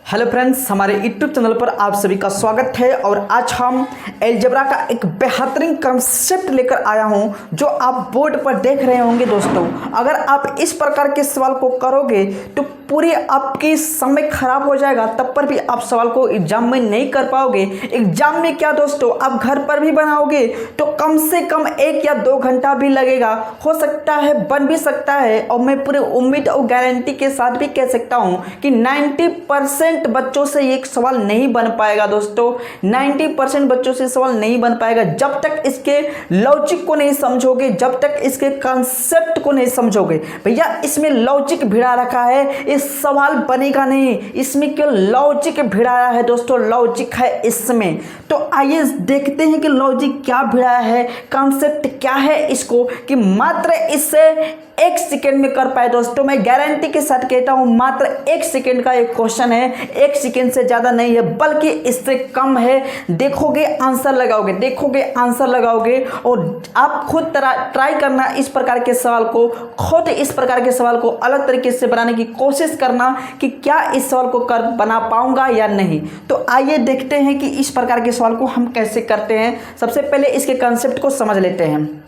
Hello friends, हमारे YouTube channel पर आप सभी का स्वागत है। और आज हम अलजेब्रा का एक बेहतरीन कंसेप्ट लेकर आया हूं जो आप बोर्ड पर देख रहे होंगे। दोस्तों, अगर आप इस प्रकार के सवाल को करोगे तो पूरी आपकी समय खराब हो जाएगा, तब पर भी आप सवाल को एग्जाम में नहीं कर पाओगे। एग्जाम में क्या दोस्तों, आप घर पर भी बनाओगे तो कम से कम 1 या 2 घंटा भी लगेगा। हो सकता है बन भी सकता है, और मैं पूरी उम्मीद और गारंटी के साथ भी कह सकता हूं कि 90% बच्चों से एक सवाल नहीं बन पाएगा। दोस्तों, 90% बच्चों से सवाल नहीं बन पाएगा जब तक इसके लॉजिक को नहीं समझोगे, जब तक इसके कॉन्सेप्ट को नहीं समझोगे। भैया, इसमें लॉजिक भिड़ा रखा है, इस सवाल बनेगा नहीं। इसमें क्यों लॉजिक भिड़ाया है दोस्तों, लॉजिक है इसमें। तो आइए देखते हैं कि लॉजिक क्या भिड़ाया है, कॉन्सेप्ट क्या है इसको, कि मात्र इससे 1 सेकेंड में कर पाए। दोस्तों, मैं गारंटी के साथ कहता हूं मात्र 1 सेकेंड का एक क्वेश्चन है, 1 सेकेंड से ज्यादा नहीं है, बल्कि इससे कम है। देखोगे आंसर लगाओगे, देखोगे आंसर लगाओगे, और आप खुद ट्राई करना इस प्रकार के सवाल को, खुद इस प्रकार के सवाल को अलग तरीके से बनाने की कोशिश करना कि क्या इस सवाल को कर बना पाऊंगा या नहीं। तो आइए देखते हैं कि इस प्रकार के सवाल को हम कैसे करते हैं। सबसे पहले इसके कॉन्सेप्ट को समझ लेते हैं।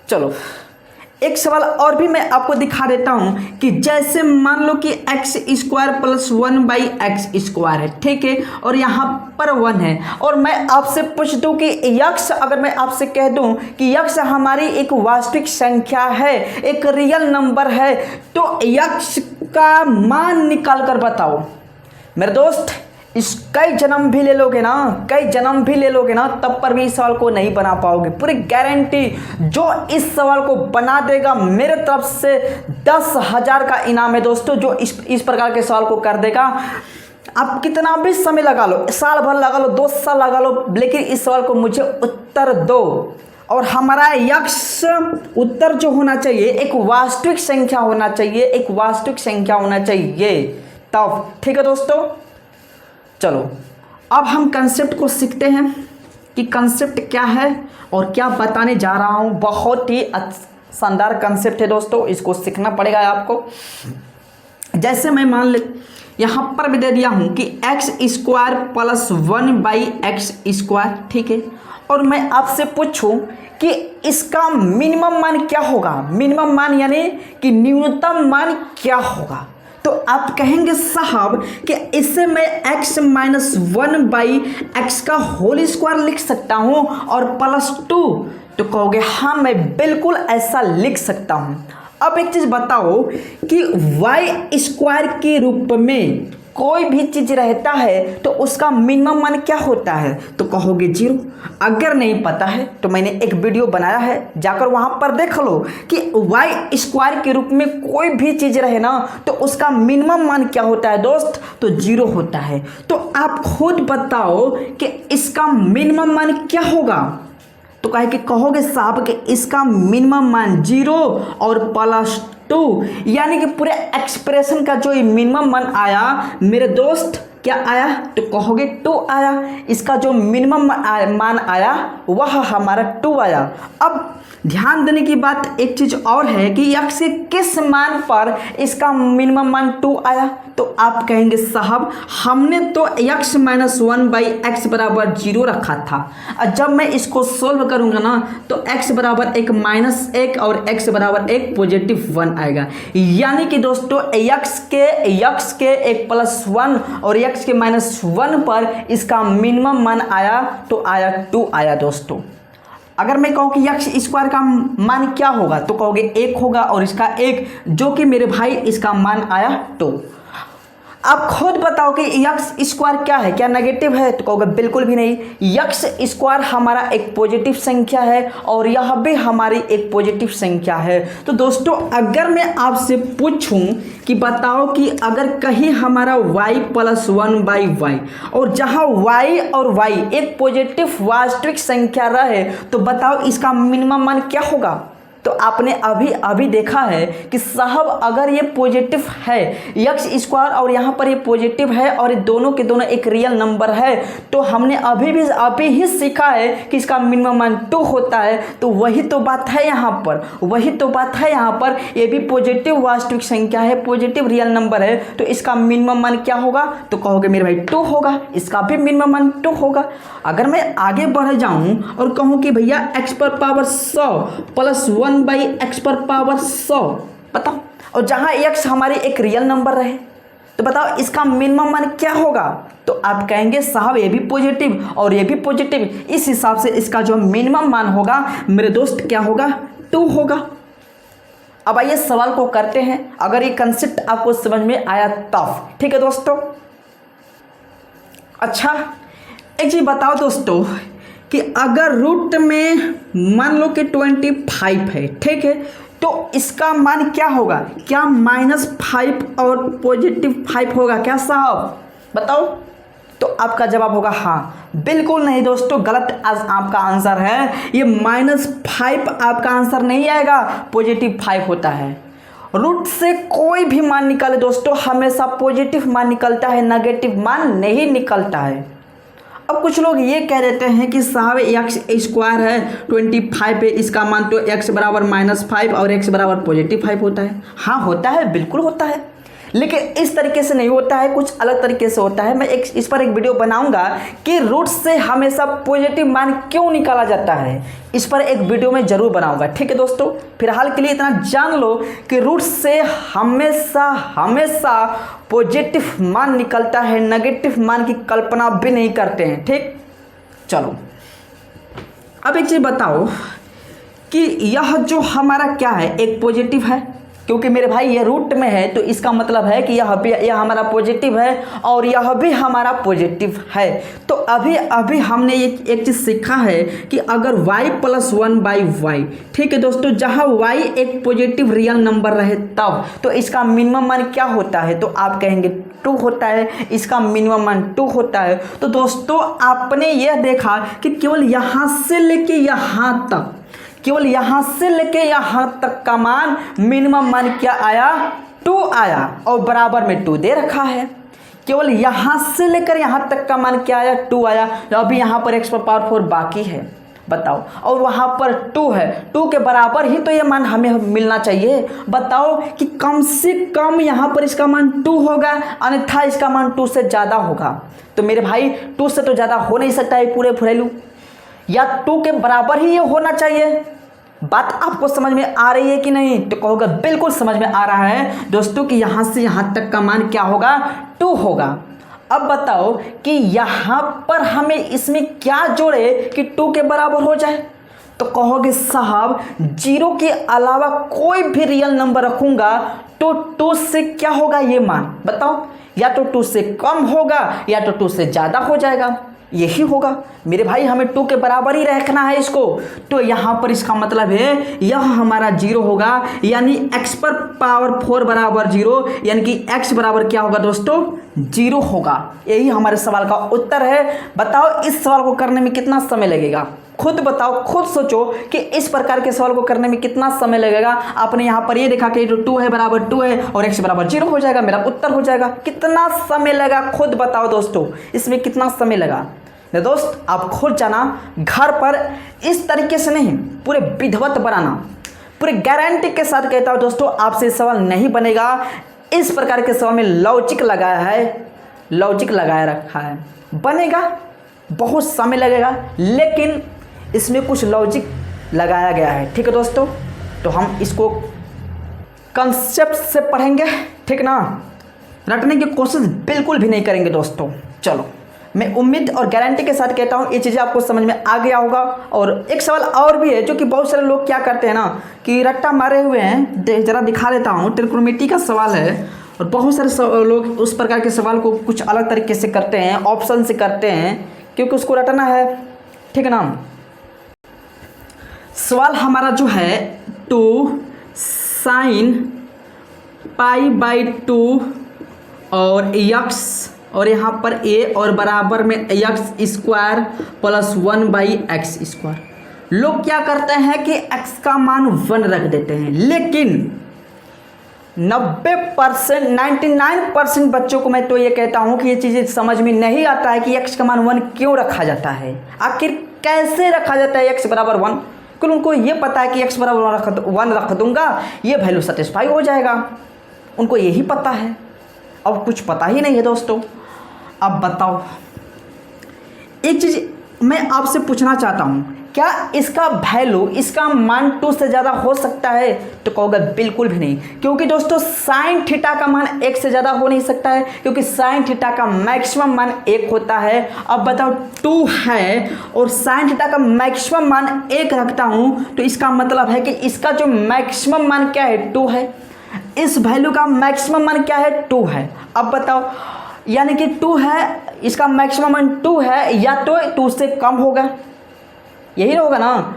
चलो, एक सवाल और भी मैं आपको दिखा देता हूं कि जैसे मान लो कि x² + 1/x² है, ठीक है, और यहां पर 1 है, और मैं आपसे पूछ दूं कि x, अगर मैं आपसे कह दूं कि x हमारी एक वास्तविक संख्या है, एक रियल नंबर है, तो x का मान निकाल कर बताओ। मेरे दोस्त, इस कई जन्म भी ले लोगे ना, कई जन्म भी ले लोगे ना, तब पर भी इस सवाल को नहीं बना पाओगे। पूरी गारंटी, जो इस सवाल को बना देगा मेरे तरफ से 10,000 का इनाम है दोस्तों। जो इस प्रकार के सवाल को कर देगा, आप कितना भी समय लगा लो, साल भर लगा लो, 2 साल लगा लो, लेकिन इस सवाल को मुझे उत्तर दो। और हमारा यक्ष उत्तर जो होना चाहिए एक वास्तविक संख्या होना चाहिए, एक वास्तविक संख्या होना चाहिए तब, ठीक है दोस्तों। चलो, अब हम कंसेप्ट को सीखते हैं कि कंसेप्ट क्या है और क्या बताने जा रहा हूं। बहुत ही शानदार कंसेप्ट है दोस्तों, इसको सीखना पड़ेगा आपको। जैसे मैं मान ले यहां पर भी दे दिया हूं कि x² + 1/x², ठीक है, और मैं आपसे पूछूं कि इसका मिनिमम मान क्या होगा। मिनिमम मान यानी कि न्यूनतम मान क्या होगा। तो आप कहेंगे साहब कि इससे मैं x - 1/x² लिख सकता हूं और +2, तो कहोगे हाँ, मैं बिल्कुल ऐसा लिख सकता हूं। अब एक चीज बताओ कि y² के रूप में कोई भी चीज रहता है तो उसका मिनिमम मान क्या होता है, तो कहोगे 0। अगर नहीं पता है तो मैंने एक वीडियो बनाया है, जाकर वहां पर देख लो कि y² के रूप में कोई भी चीज रहे ना तो उसका मिनिमम मान क्या होता है दोस्त, तो 0 होता है। तो आप खुद बताओ कि इसका मिनिमम मान क्या होगा। तो कहोगे साहब कि इसका मिनिमम मान 0 और +2, यानी कि पूरे एक्सप्रेशन का जो मिनिमम मान आया मेरे दोस्त, क्या आया, तो कहोगे 2 आया। इसका जो मिनिमम मान आया वह हमारा 2 आया। अब ध्यान देने की बात एक चीज और है कि x के किस मान पर इसका मिनिमम मान 2 आया। तो आप कहेंगे साहब हमने तो x - 1/x = 0 रखा था, और जब मैं इसको सोल्व करूंगा ना तो x = 1 -1 और x = 1 +1 आएगा। यानी कि दोस्तों x के 1 + 1 और x के -1 पर इसका मिनिमम मान आया तो आया 2 आया दोस्तों। अगर मैं कहूँ कि x² का मान क्या होगा, तो कहोगे 1 होगा, और इसका 1 जो कि मेरे भाई इसका मान आया 2। आप खुद बताओ कि x² क्या है, क्या नेगेटिव है, तो कहोगे बिल्कुल भी नहीं। x² हमारा एक पॉजिटिव संख्या है और यह भी हमारी एक पॉजिटिव संख्या है। तो दोस्तों, अगर मैं आपसे पूछूं कि बताओ कि अगर कहीं हमारा y + 1/y, और जहां y और y एक पॉजिटिव वास्तविक संख्या रहे, तो बताओ इसका मिनिमम मान क्या होगा। तो आपने अभी अभी देखा है कि साहब अगर ये पॉजिटिव है एक्स स्क्वायर और यहाँ पर ये पॉजिटिव है और ये दोनों के दोनों एक रियल नंबर है, तो हमने अभी ही सीखा है कि इसका मिनिमम मान 2 होता है। तो वही तो बात है यहाँ पर, ये भी पॉजिटिव वास्तविक संख्या है, पॉजिटिव रियल नंबर है, तो इसका मिनिमम मान क्या होगा? तो कहोगे मेरे भाई 2 होगा, इसका भी मिनिमम मान 2 होगा। अगर मैं आगे बढ़ जाऊं और कहूं कि भैया x पर पावर 100 प्लस 1/x पर पावर 100, बताओ, और जहां x हमारी एक रियल नंबर रहे, तो बताओ इसका मिनिमम मान क्या होगा? तो आप कहेंगे साहब ये भी पॉजिटिव और ये भी पॉजिटिव, इस हिसाब से इसका जो मिनिमम मान होगा मेरे दोस्त क्या होगा? 2 होगा। अब आइए सवाल को करते हैं, अगर ये कंसेप्ट आपको समझ में आया तब। ठीक है दोस्तों। अच्छा, एक चीज बताओ दोस्तों कि अगर रूट में मान लो कि 25 है, ठीक है, तो इसका मान क्या होगा? क्या -5 और +5 होगा क्या साहब? बताओ। तो आपका जवाब होगा हाँ। बिल्कुल नहीं दोस्तों, गलत आज आपका आंसर है। ये -5 आपका आंसर नहीं आएगा, +5 होता है। रूट से कोई भी मान निकाले दोस्तों, हमेशा पॉजिटिव मान निकलता है, नेगेटिव मान नहीं निकलता है। अब कुछ लोग ये कह देते हैं कि साहब एक्स स्क्वायर है, 25 है, इसका मान तो x बराबर -5 और x बराबर +5 होता है। हाँ होता है, बिल्कुल होता है, लेकिन इस तरीके से नहीं होता है, कुछ अलग तरीके से होता है। मैं इस पर एक वीडियो बनाऊंगा कि रूट से हमेशा पॉजिटिव मान क्यों निकाला जाता है, इस पर एक वीडियो में जरूर बनाऊंगा। ठीक है दोस्तों, फिलहाल के लिए इतना जान लो कि रूट से हमेशा पॉजिटिव मान निकलता है, नेगेटिव मान की कल्पना भी नहीं करते हैं। ठीक, चलो अब एक चीज बताओ कि यह जो हमारा क्या है, एक पॉजिटिव है, क्योंकि मेरे भाई ये रूट में है, तो इसका मतलब है कि यह हमारा पॉजिटिव है और यह भी हमारा पॉजिटिव है। तो अभी हमने एक चीज़ सीखा है कि अगर y + 1/y, ठीक है दोस्तों, जहाँ y एक पॉजिटिव रियल नंबर रहे तब, तो इसका मिनिमम मान क्या होता है? तो आप कहेंगे 2 होता है, इसका मिनिमम मान 2 होता है। तो दोस्तों आपने यह देखा कि केवल यहाँ से लेके यहाँ तक, केवल यहां से लेके यहां तक का मान मिनिमम मान क्या आया? 2 आया, और बराबर में 2 दे रखा है। केवल यहां से लेकर यहां तक का मान क्या आया? 2 आया। अभी यहां पर x पर पावर 4 बाकी है, बताओ, और वहां पर 2 है, 2 के बराबर ही तो ये मान हमें मिलना चाहिए। बताओ कि कम से कम यहां पर इसका मान 2 होगा, अन्यथा इसका मान 2 से ज्यादा होगा। तो मेरे भाई 2 से तो ज्यादा हो नहीं सकता है पूरे फुरेलू, या 2 के बराबर ही ये होना चाहिए। बात आपको समझ में आ रही है कि नहीं? तो कहोगे बिल्कुल समझ में आ रहा है दोस्तों कि यहां से यहां तक का मान क्या होगा? 2 होगा। अब बताओ कि यहां पर हमें इसमें क्या जोड़े कि 2 के बराबर हो जाए? तो कहोगे साहब 0 के अलावा कोई भी रियल नंबर रखूंगा तो 2 से क्या होगा ये मान? बताओ, या तो 2 से कम होगा या तो 2 से ज्यादा हो जाएगा, यही होगा। मेरे भाई हमें 2 के बराबर ही रखना है इसको। तो यहाँ पर इसका मतलब है यह हमारा 0 होगा, यानी x पर पावर 4 बराबर 0, यानी कि x बराबर क्या होगा दोस्तों? 0 होगा। यही हमारे सवाल का उत्तर है। बताओ इस सवाल को करने में कितना समय लगेगा? खुद बताओ, खुद सोचो कि इस प्रकार के सवाल को करने में कितना समय लगेगा। आपने यहाँ पर ये देखा कि जो 2 है बराबर 2 है और x बराबर 0 हो जाएगा, मेरा उत्तर हो जाएगा। कितना समय लगा खुद बताओ दोस्तों, इसमें कितना समय लगा? दोस्त आप खुद जाना, घर पर इस तरीके से नहीं, पूरे विधिवत बनाना, पूरे गारंटी के साथ कहता हूँ दोस्तों, आपसे सवाल नहीं बनेगा। इस प्रकार के सवाल में लॉजिक लगाया है, लॉजिक लगाया रखा है, बनेगा, बहुत समय लगेगा, लेकिन इसमें कुछ लॉजिक लगाया गया है। ठीक है दोस्तों, तो हम इसको कंसेप्ट से पढ़ेंगे, ठीक ना, रटने की कोशिश बिल्कुल भी नहीं करेंगे दोस्तों। चलो, मैं उम्मीद और गारंटी के साथ कहता हूँ ये चीज़ें आपको समझ में आ गया होगा। और एक सवाल और भी है जो कि बहुत सारे लोग क्या करते हैं ना कि रट्टा मारे हुए हैं, जरा दिखा देता हूँ। ट्रिग्नोमेट्री का सवाल है और बहुत सारे लोग उस प्रकार के सवाल को कुछ अलग तरीके से करते हैं, ऑप्शन से करते हैं, क्योंकि उसको रटना है, ठीक है ना। सवाल हमारा जो है 2 sin π/2 और x, और यहाँ पर a और बराबर में x² + 1/x²। लोग क्या करते हैं कि x का मान 1 रख देते हैं, लेकिन 90% 99% बच्चों को मैं तो ये कहता हूँ कि ये चीज़ें समझ में नहीं आता है कि x का मान 1 क्यों रखा जाता है, आखिर कैसे रखा जाता है x बराबर 1। क्योंकि उनको ये पता है कि x बराबर 1 रख दूंगा ये वैल्यू सेटिस्फाई हो जाएगा, उनको यही पता है, अब कुछ पता ही नहीं है दोस्तों। अब बताओ, एक चीज़ मैं आपसे पूछना चाहता हूँ, क्या इसका वैल्यू, इसका मान 2 से ज़्यादा हो सकता है? तो कहोगे बिल्कुल भी नहीं, क्योंकि दोस्तों साइन थीटा का मान 1 से ज़्यादा हो नहीं सकता है, क्योंकि साइन थीटा का मैक्सिमम मान 1 होता है। अब बताओ 2 है और साइन थीटा का मैक्सिमम मान 1 रखता हूँ, तो इसका मतलब है कि इसका जो मैक्सिमम मान क्या है? 2 है। इस वैल्यू का मैक्सिमम मान क्या है? 2 है। अब बताओ, यानी कि 2 है, इसका मैक्सिमम मान 2 है, या तो 2 से कम होगा, यही होगा ना।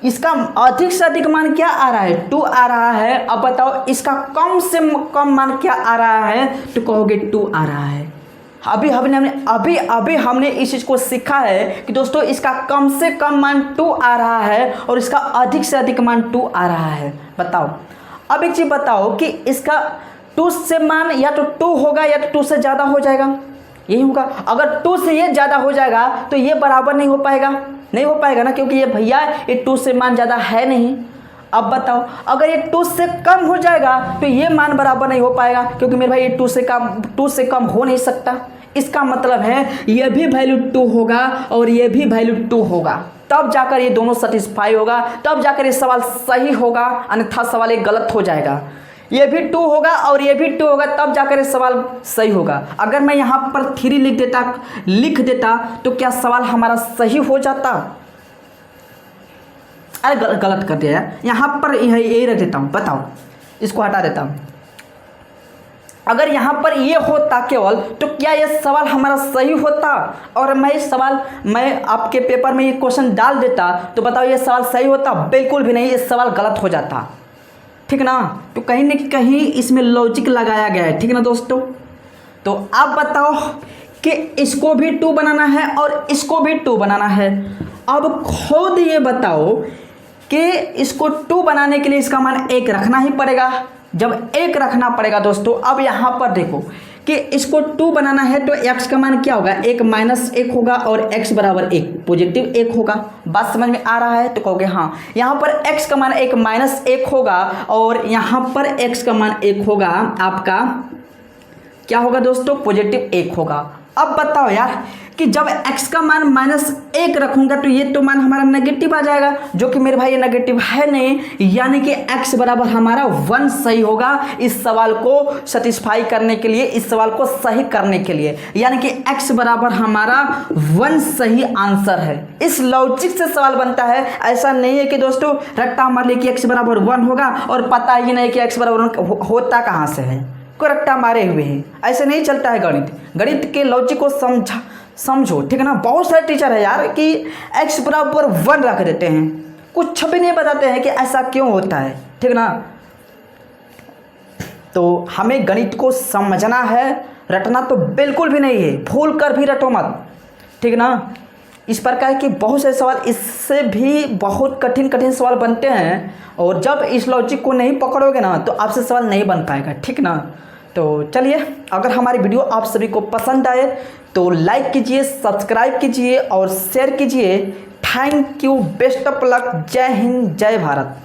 इसका अधिक से अधिक मान क्या आ रहा है? 2 आ रहा है। अब बताओ इसका कम से कम मान क्या आ रहा है? तो कहोगे 2 आ रहा है। अभी हमने इस चीज़ को सीखा है कि दोस्तों इसका कम से कम मान 2 आ रहा है और इसका अधिक से अधिक मान 2 आ रहा है। बताओ, अब एक चीज़ बताओ कि इसका 2 से मान या तो 2 होगा या तो 2 से ज़्यादा हो जाएगा, यही होगा। अगर 2 से ये ज़्यादा हो जाएगा तो ये बराबर नहीं हो पाएगा, नहीं हो पाएगा ना, क्योंकि ये भैया ये 2 से मान ज़्यादा है नहीं। अब बताओ, अगर ये 2 से कम हो जाएगा तो ये मान बराबर नहीं हो पाएगा, क्योंकि मेरे भाई ये 2 से कम हो नहीं सकता। इसका मतलब है ये भी वैल्यू 2 होगा और ये भी वैल्यू 2 होगा, तब जाकर ये दोनों सेटिस्फाई होगा, तब जाकर ये सवाल सही होगा, अन्यथा सवाल एक गलत हो जाएगा। ये भी 2 होगा और ये भी 2 होगा, तब जाकर ये सवाल सही होगा। अगर मैं यहाँ पर 3 लिख देता तो क्या सवाल हमारा सही हो जाता? अरे गलत कर दिया यार, यहाँ पर यही रख देता हूँ। बताओ, इसको हटा देता हूँ। अगर यहाँ पर ये होता केवल, तो क्या ये सवाल हमारा सही होता? और मैं आपके पेपर में ये क्वेश्चन डाल देता तो बताओ ये सवाल सही होता? बिल्कुल भी नहीं, ये सवाल गलत हो जाता, ठीक ना। तो कहीं न कहीं इसमें लॉजिक लगाया गया है, ठीक ना दोस्तों। तो आप बताओ कि इसको भी 2 बनाना है और इसको भी 2 बनाना है। अब खुद ये बताओ कि इसको 2 बनाने के लिए इसका मान 1 रखना ही पड़ेगा। जब 1 रखना पड़ेगा दोस्तों, अब यहाँ पर देखो कि इसको 2 बनाना है तो x का मान क्या होगा? 1 - 1 होगा और x बराबर 1 पॉजिटिव 1 होगा। बात समझ में आ रहा है? तो कहोगे हाँ। यहाँ पर x का मान 1 - 1 होगा और यहाँ पर x का मान 1 होगा, आपका क्या होगा दोस्तों? पॉजिटिव 1 होगा। अब बताओ यार कि जब x का मान -1 रखूंगा तो ये तो मान हमारा नेगेटिव आ जाएगा, जो कि मेरे भाई ये नेगेटिव है नहीं, यानी कि x बराबर हमारा 1 सही होगा इस सवाल को सेटिस्फाई करने के लिए, इस सवाल को सही करने के लिए, यानी कि x बराबर हमारा 1 सही आंसर है। इस लॉजिक से सवाल बनता है। ऐसा नहीं है कि दोस्तों रट्टा मार ले कि x बराबर 1 होगा और पता ही नहीं कि x बराबर 1 होता कहाँ से है, को रट्टा मारे हुए हैं। ऐसे नहीं चलता है गणित के लॉजिक को समझो, ठीक है ना। बहुत सारे टीचर है यार कि x बराबर 1 रख देते हैं, कुछ भी नहीं बताते हैं कि ऐसा क्यों होता है, ठीक ना। तो हमें गणित को समझना है, रटना तो बिल्कुल भी नहीं है, भूल कर भी रटो मत, ठीक ना। इस प्रकार के बहुत से सवाल, इससे भी बहुत कठिन सवाल बनते हैं, और जब इस लॉजिक को नहीं पकड़ोगे ना तो आपसे सवाल नहीं बन पाएगा, ठीक ना। तो चलिए, अगर हमारी वीडियो आप सभी को पसंद आए तो लाइक कीजिए, सब्सक्राइब कीजिए और शेयर कीजिए। Thank you, best of luck, जय हिंद, जय भारत।